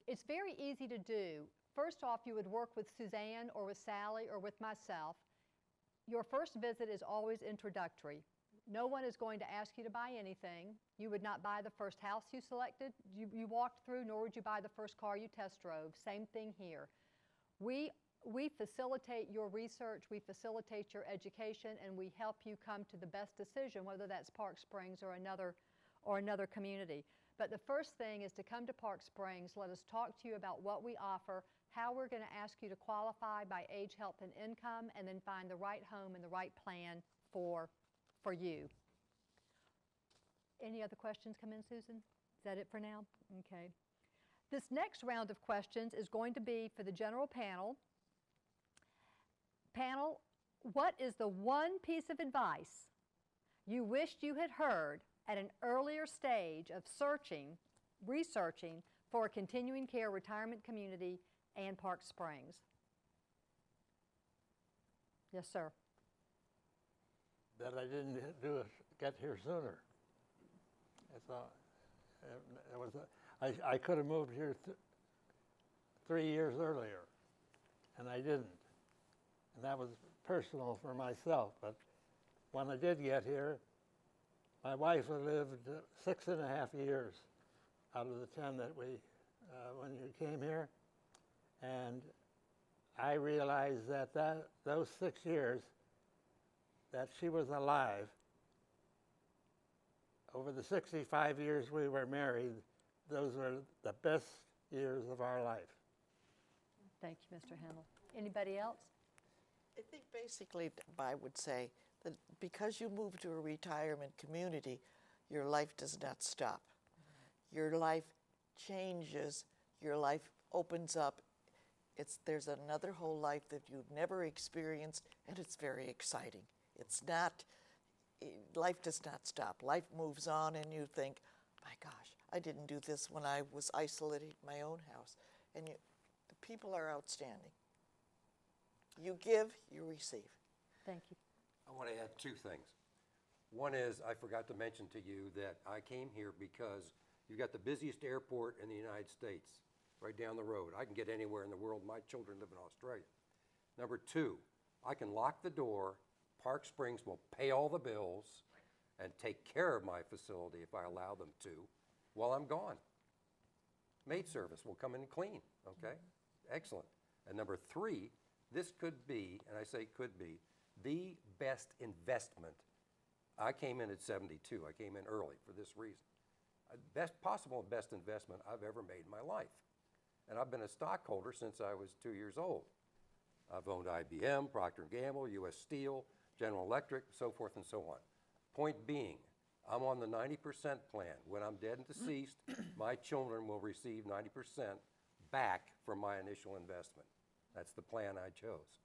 It's very easy to do. First off, you would work with Suzanne or with Sally or with myself. Your first visit is always introductory. No one is going to ask you to buy anything. You would not buy the first house you selected, you walked through, nor would you buy the first car you test drove. Same thing here. We facilitate your research, we facilitate your education, and we help you come to the best decision, whether that's Park Springs or another community. But the first thing is to come to Park Springs, let us talk to you about what we offer, how we're going to ask you to qualify by age, health, and income, and then find the right home and the right plan for you. Any other questions come in, Susan? Is that it for now? Okay. This next round of questions is going to be for the general panel. Panel, what is the one piece of advice you wished you had heard at an earlier stage of researching for a continuing care retirement community and Park Springs? Yes, sir. That I didn't get here sooner. I could have moved here 3 years earlier, and I didn't. And that was personal for myself. But when I did get here, my wife had lived 6.5 years out of the 10 that when you came here. And I realized that those 6 years that she was alive, over the 65 years we were married, those were the best years of our life. Thank you, Mr. Himmel. Anybody else? I think basically I would say that because you move to a retirement community, your life does not stop. Your life changes, your life opens up. There's another whole life that you've never experienced, and it's very exciting. Life does not stop. Life moves on, and you think, my gosh, I didn't do this when I was isolated in my own house. And the people are outstanding. You give, you receive. Thank you. I want to add 2 things. One is, I forgot to mention to you that I came here because you've got the busiest airport in the United States, right down the road. I can get anywhere in the world. My children live in Australia. Number 2, I can lock the door. Park Springs will pay all the bills and take care of my facility if I allow them to while I'm gone. Maid service will come in and clean, okay? Excellent. And number 3, this could be, and I say could be, the best investment. I came in at 72. I came in early for this reason. Best possible best investment I've ever made in my life. And I've been a stockholder since I was 2 years old. I've owned IBM, Procter & Gamble, U.S. Steel, General Electric, so forth and so on. Point being, I'm on the 90% plan. When I'm dead and deceased, my children will receive 90% back from my initial investment. That's the plan I chose.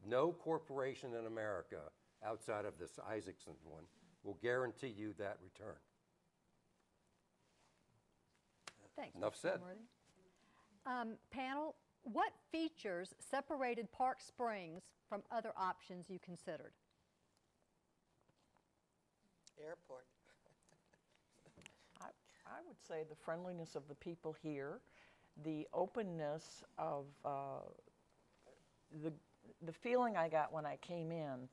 No corporation in America, outside of this Isaacson one, will guarantee you that return. Thanks. Enough Mr. said. Dunworthy. Panel, what features separated Park Springs from other options you considered? Airport. I would say the friendliness of the people here, the openness of the feeling I got when I came in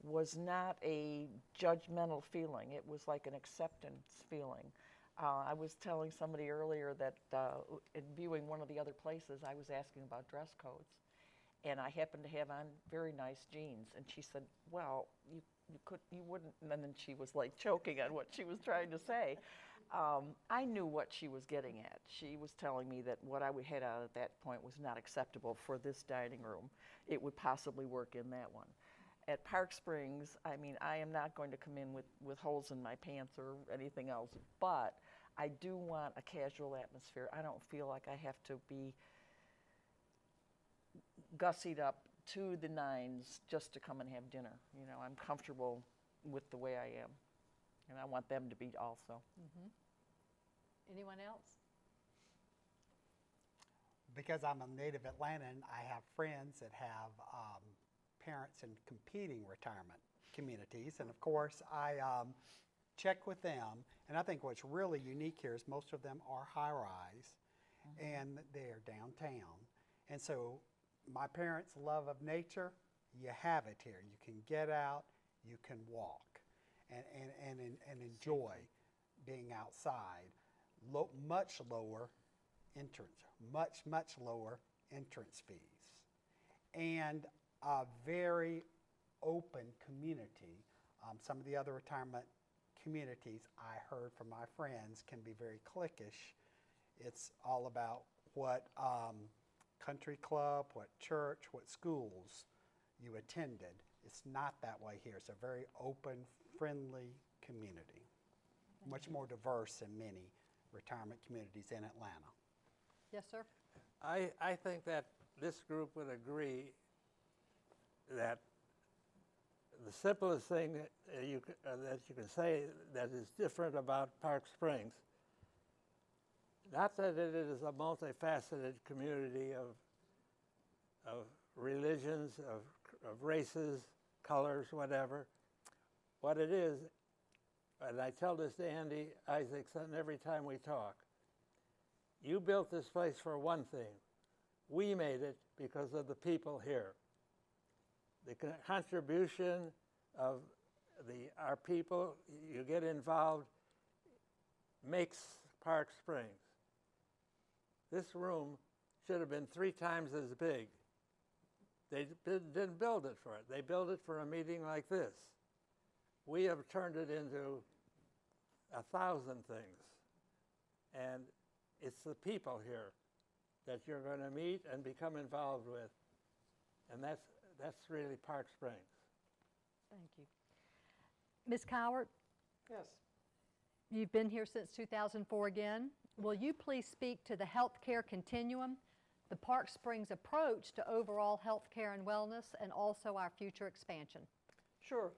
was not a judgmental feeling. It was like an acceptance feeling. I was telling somebody earlier that in viewing one of the other places, I was asking about dress codes. And I happened to have on very nice jeans. And she said, well, you wouldn't, and then she was like choking on what she was trying to say. I knew what she was getting at. She was telling me that what I had out at that point was not acceptable for this dining room. It would possibly work in that one. At Park Springs, I mean, I am not going to come in with holes in my pants or anything else, but I do want a casual atmosphere. I don't feel like I have to be gussied up to the nines just to come and have dinner. You know, I'm comfortable with the way I am, and I want them to be also. Mm-hmm. Anyone else? Because I'm a native Atlantan, I have friends that have parents in competing retirement communities, and of course I check with them, and I think what's really unique here is most of them are high-rise, and they're downtown, and so my parents' love of nature, you have it here. You can get out, you can walk. and enjoy being outside. Much lower entrance, much lower entrance fees, and a very open community. Some of the other retirement communities I heard from my friends can be very cliquish. It's all about what country club, what church, what schools you attended. It's not that way here. It's a very open, friendly community, much more diverse than many retirement communities in Atlanta. Yes, sir? I think that this group would agree that the simplest thing that you can say that is different about Park Springs, not that it is a multifaceted community of religions, of races, colors, whatever. What it is, and I tell this to Andy Isaacson every time we talk, you built this place for one thing. We made it because of the people here. The contribution of our people, you get involved, makes Park Springs. This room should have been 3 times as big. They didn't build it for it. They built it for a meeting like this. We have turned it into 1,000 things. And it's the people here that you're going to meet and become involved with. And that's really Park Springs. Thank you. Ms. Cowart, Yes. you've been here since 2004 again. Will you please speak to the healthcare continuum, the Park Springs approach to overall healthcare and wellness, and also our future expansion? Sure.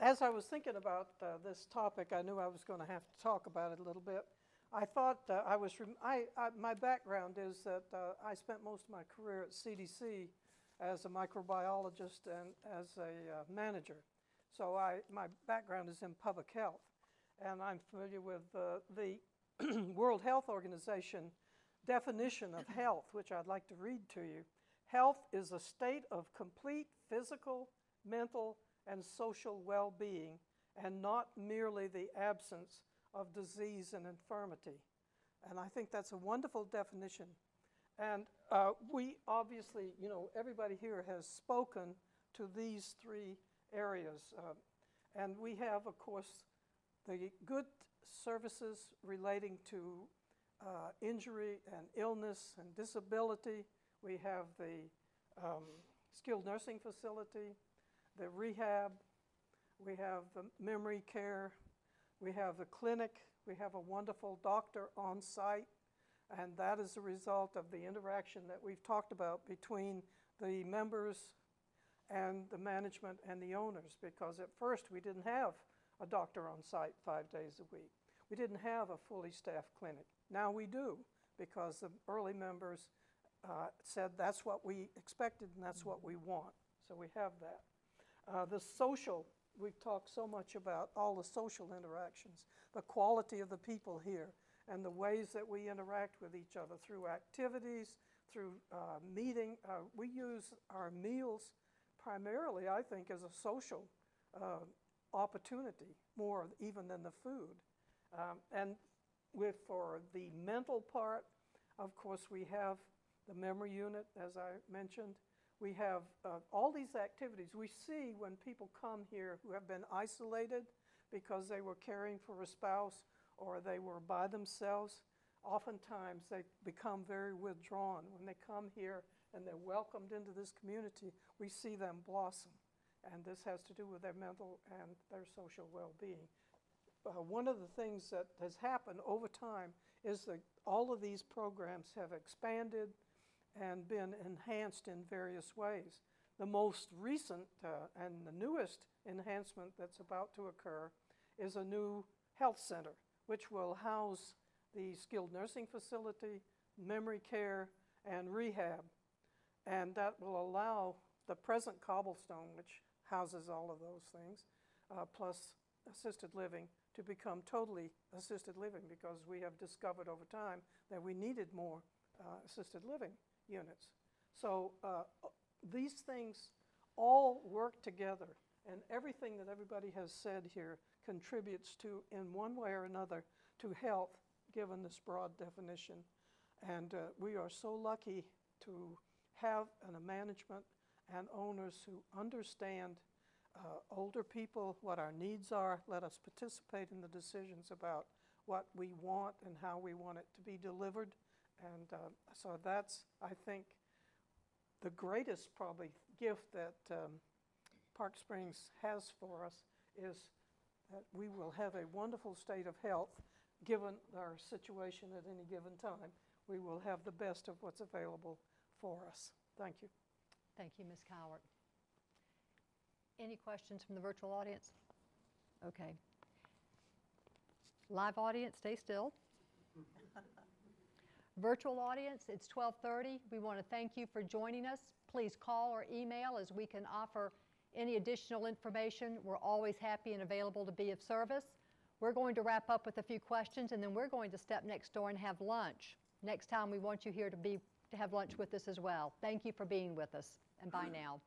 As I was thinking about this topic, I knew I was going to have to talk about it a little bit. I thought my background is that I spent most of my career at CDC as a microbiologist and as a manager. So my background is in public health, and I'm familiar with the World Health Organization definition of health, which I'd like to read to you. Health is a state of complete physical, mental, and social well-being, and not merely the absence of disease and infirmity. And I think that's a wonderful definition. And we obviously, everybody here has spoken to these 3 areas. And we have, of course, the good services relating to injury and illness and disability. We have the skilled nursing facility, the rehab, we have the memory care, we have the clinic, we have a wonderful doctor on site, and that is a result of the interaction that we've talked about between the members and the management and the owners, because at first we didn't have a doctor on site 5 days a week. We didn't have a fully staffed clinic. Now we do, because the early members said that's what we expected and that's what we want. So we have that. The social, we've talked so much about all the social interactions, the quality of the people here, and the ways that we interact with each other through activities, through meeting. We use our meals primarily, I think, as a social opportunity, more even than the food. And for the mental part, of course, we have the memory unit, as I mentioned. We have all these activities. We see when people come here who have been isolated because they were caring for a spouse or they were by themselves, oftentimes they become very withdrawn. When they come here and they're welcomed into this community, we see them blossom. And this has to do with their mental and their social well-being. One of the things that has happened over time is that all of these programs have expanded and been enhanced in various ways. The most recent and the newest enhancement that's about to occur is a new health center, which will house the skilled nursing facility, memory care, and rehab. And that will allow the present cobblestone, which houses all of those things, plus assisted living, to become totally assisted living, because we have discovered over time that we needed more assisted living units. So these things all work together And everything that everybody has said here contributes to, in one way or another, to health, given this broad definition. And we are so lucky to have a management and owners who understand older people, what our needs are, let us participate in the decisions about what we want and how we want it to be delivered. And so that's, I think, the greatest probably gift that Park Springs has for us is that we will have a wonderful state of health given our situation at any given time. We will have the best of what's available for us. Thank you. Thank you, Ms. Cowart. Any questions from the virtual audience? Okay. Live audience, stay still. Virtual audience, it's 12:30. We want to thank you for joining us. Please call or email as we can offer any additional information. We're always happy and available to be of service. We're going to wrap up with a few questions, and then we're going to step next door and have lunch. Next time, we want you here to have lunch with us as well. Thank you for being with us, and bye now.